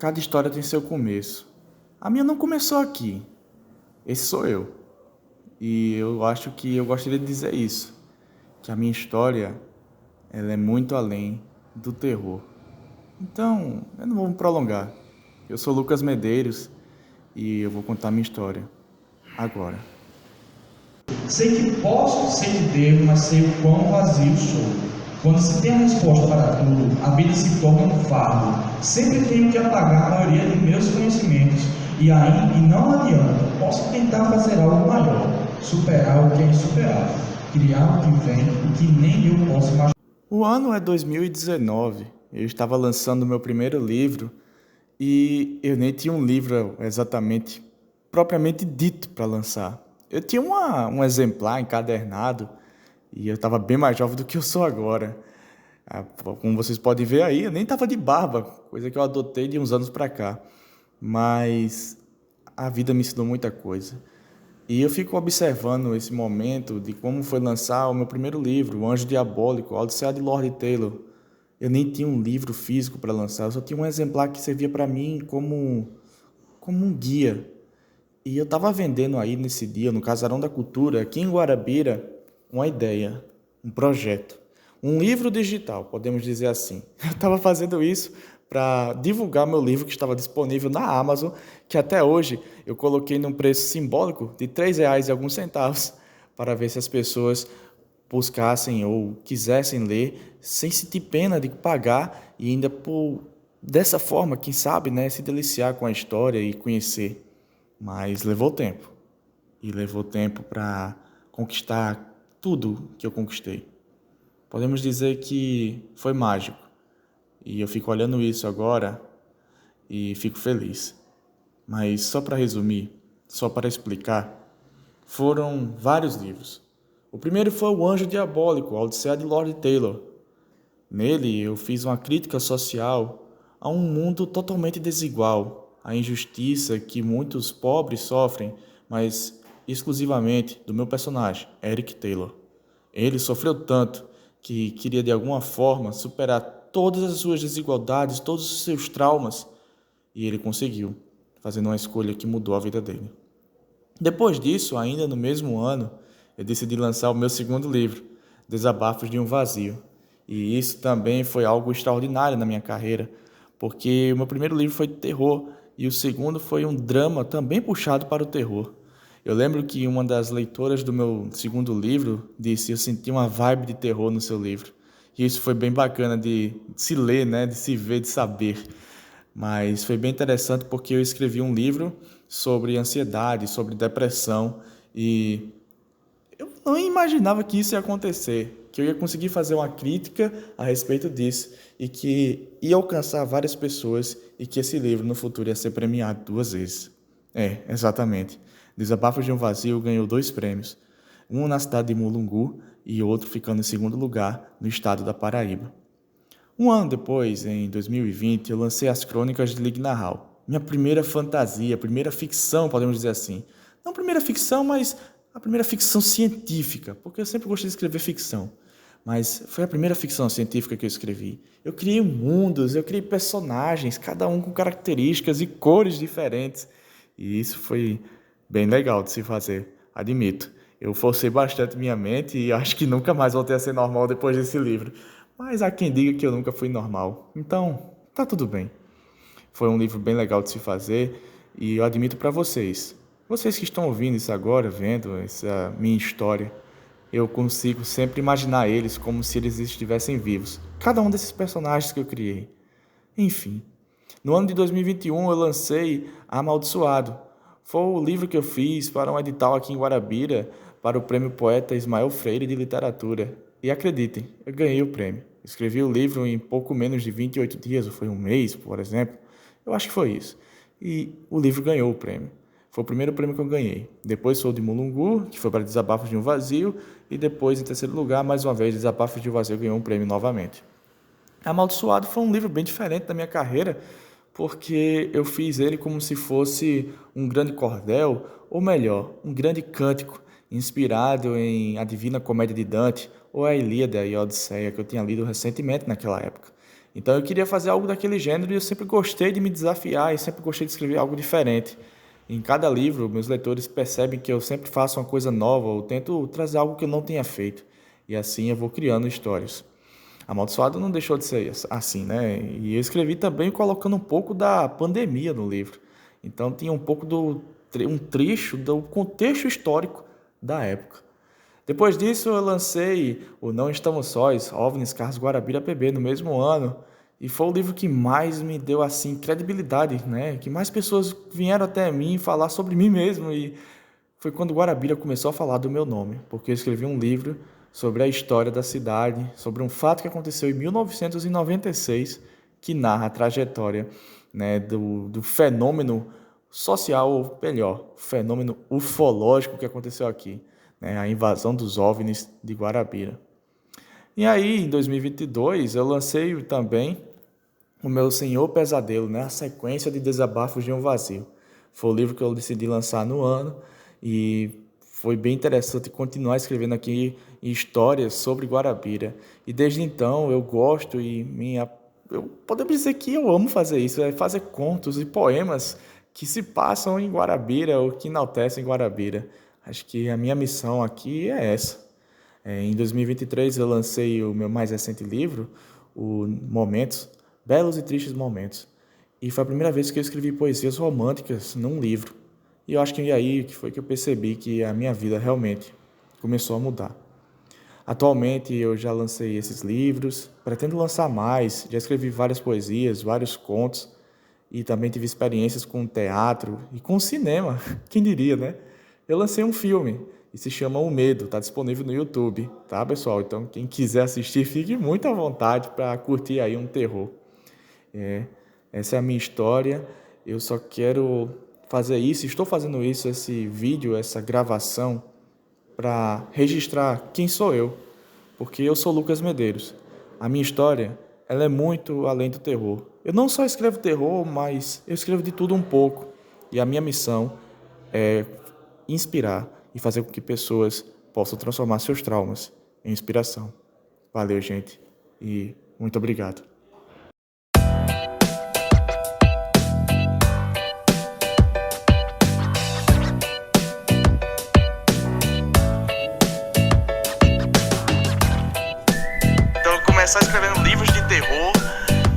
Cada história tem seu começo. A minha não começou aqui. Esse sou eu. E eu acho que eu gostaria de dizer isso, que a minha história, ela é muito além do terror. Então, eu não vou me prolongar. Eu sou Lucas Medeiros e eu vou contar a minha história agora. Sei que posso, sei que devo, mas sei o quão vazio sou. Quando se tem a resposta para tudo, a vida se torna um fardo. Sempre tenho que apagar a maioria dos meus conhecimentos e não adianta. Posso tentar fazer algo maior, superar o que é insuperável, criar o que vem, o que nem eu posso imaginar. O ano é 2019. Eu estava lançando meu primeiro livro e eu nem tinha um livro exatamente, propriamente dito para lançar. Eu tinha um exemplar encadernado e eu estava bem mais jovem do que eu sou agora. Como vocês podem ver aí, eu nem estava de barba, coisa que eu adotei de uns anos para cá. Mas a vida me ensinou muita coisa. E eu fico observando esse momento de como foi lançar o meu primeiro livro, O Anjo Diabólico, a Odisseia de Lord Taylor. Eu nem tinha um livro físico para lançar, eu só tinha um exemplar que servia para mim como um guia. E eu estava vendendo aí nesse dia, no Casarão da Cultura, aqui em Guarabira, uma ideia, um projeto. Um livro digital, podemos dizer assim. Eu estava fazendo isso para divulgar meu livro que estava disponível na Amazon, que até hoje eu coloquei num preço simbólico de R$ 3 e alguns centavos, para ver se as pessoas buscassem ou quisessem ler sem sentir pena de pagar e ainda por dessa forma, quem sabe, né, se deliciar com a história e conhecer. Mas levou tempo. E levou tempo para conquistar tudo que eu conquistei. Podemos dizer que foi mágico. E eu fico olhando isso agora e fico feliz. Mas só para resumir, só para explicar, foram vários livros. O primeiro foi O Anjo Diabólico, a Odisseia de Lord Taylor. Nele eu fiz uma crítica social a um mundo totalmente desigual, a injustiça que muitos pobres sofrem, mas exclusivamente do meu personagem, Eric Taylor. Ele sofreu tanto que queria de alguma forma superar todas as suas desigualdades, todos os seus traumas, e ele conseguiu, fazendo uma escolha que mudou a vida dele. Depois disso, ainda no mesmo ano, eu decidi lançar o meu segundo livro, Desabafos de um Vazio. E isso também foi algo extraordinário na minha carreira, porque o meu primeiro livro foi de terror e o segundo foi um drama também puxado para o terror. Eu lembro que uma das leitoras do meu segundo livro disse: "Eu senti uma vibe de terror no seu livro." E isso foi bem bacana de se ler, né, de se ver, de saber. Mas foi bem interessante porque eu escrevi um livro sobre ansiedade, sobre depressão e eu não imaginava que isso ia acontecer, que eu ia conseguir fazer uma crítica a respeito disso e que ia alcançar várias pessoas e que esse livro no futuro ia ser premiado 2 vezes. É, exatamente. Desabafos de um Vazio ganhou 2 prêmios, um na cidade de Mulungu e outro ficando em segundo lugar no estado da Paraíba. Um ano depois, em 2020, eu lancei As Crônicas de Lignarral. Minha primeira fantasia, primeira ficção, podemos dizer assim. Não primeira ficção, mas a primeira ficção científica, porque eu sempre gostei de escrever ficção. Mas foi a primeira ficção científica que eu escrevi. Eu criei mundos, eu criei personagens, cada um com características e cores diferentes. E isso foi bem legal de se fazer, admito. Eu forcei bastante minha mente e acho que nunca mais voltei a ser normal depois desse livro. Mas há quem diga que eu nunca fui normal. Então, tá tudo bem. Foi um livro bem legal de se fazer e eu admito para vocês. Vocês que estão ouvindo isso agora, vendo essa minha história, eu consigo sempre imaginar eles como se eles estivessem vivos. Cada um desses personagens que eu criei. Enfim, no ano de 2021 eu lancei Amaldiçoado. Foi o livro que eu fiz para um edital aqui em Guarabira para o Prêmio Poeta Ismael Freire de Literatura. E acreditem, eu ganhei o prêmio. Escrevi o livro em pouco menos de 28 dias, ou foi um mês, por exemplo. Eu acho que foi isso. E o livro ganhou o prêmio. Foi o primeiro prêmio que eu ganhei. Depois sou de Mulungu, que foi para Desabafos de um Vazio. E depois, em terceiro lugar, mais uma vez, Desabafos de um Vazio ganhou um prêmio novamente. Amaldiçoado foi um livro bem diferente da minha carreira, porque eu fiz ele como se fosse um grande cordel, ou melhor, um grande cântico, inspirado em A Divina Comédia de Dante, ou a Ilíada e a Odisseia, que eu tinha lido recentemente naquela época. Então eu queria fazer algo daquele gênero e eu sempre gostei de me desafiar e sempre gostei de escrever algo diferente. Em cada livro, meus leitores percebem que eu sempre faço uma coisa nova ou tento trazer algo que eu não tenha feito. E assim eu vou criando histórias. Amaldiçoado não deixou de ser assim, né? E eu escrevi também colocando um pouco da pandemia no livro. Então tinha um pouco um trecho do contexto histórico da época. Depois disso, eu lancei o Não Estamos Sós, OVNIs Carlos Guarabira PB, no mesmo ano. E foi o livro que mais me deu, assim, credibilidade, né? Que mais pessoas vieram até mim falar sobre mim mesmo. E foi quando Guarabira começou a falar do meu nome, porque eu escrevi um livro sobre a história da cidade, sobre um fato que aconteceu em 1996, que narra a trajetória, né, do fenômeno social, ou melhor, fenômeno ufológico que aconteceu aqui, né, a invasão dos OVNIs de Guarabira. E aí, em 2022, eu lancei também o meu Senhor Pesadelo, né, a sequência de Desabafos de um Vazio. Foi o livro que eu decidi lançar no ano e foi bem interessante continuar escrevendo aqui histórias sobre Guarabira. E desde então eu gosto eu podemos dizer que eu amo fazer isso, é fazer contos e poemas que se passam em Guarabira ou que enaltecem Guarabira. Acho que a minha missão aqui é essa. Em 2023 eu lancei o meu mais recente livro, o Momentos, Belos e Tristes Momentos. E foi a primeira vez que eu escrevi poesias românticas num livro. E eu acho que aí que foi que eu percebi que a minha vida realmente começou a mudar. Atualmente eu já lancei esses livros, pretendo lançar mais, já escrevi várias poesias, vários contos e também tive experiências com teatro e com cinema, quem diria, né? Eu lancei um filme e se chama O Medo, está disponível no YouTube, tá, pessoal? Então quem quiser assistir, fique muito à vontade para curtir aí um terror. Essa é a minha história, eu só quero fazer isso, estou fazendo isso, esse vídeo, essa gravação, para registrar quem sou eu, porque eu sou Lucas Medeiros. A minha história, ela é muito além do terror. Eu não só escrevo terror, mas eu escrevo de tudo um pouco. E a minha missão é inspirar e fazer com que pessoas possam transformar seus traumas em inspiração. Valeu, gente, e muito obrigado. Começar escrevendo livros de terror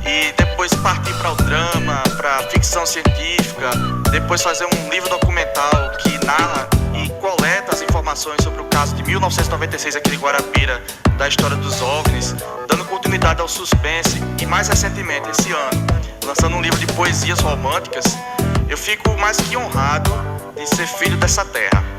e depois partir para o drama, para ficção científica, depois fazer um livro documental que narra e coleta as informações sobre o caso de 1996 aqui de Guarabira, da história dos OVNIs, dando continuidade ao suspense e mais recentemente, esse ano, lançando um livro de poesias românticas. Eu fico mais que honrado de ser filho dessa terra.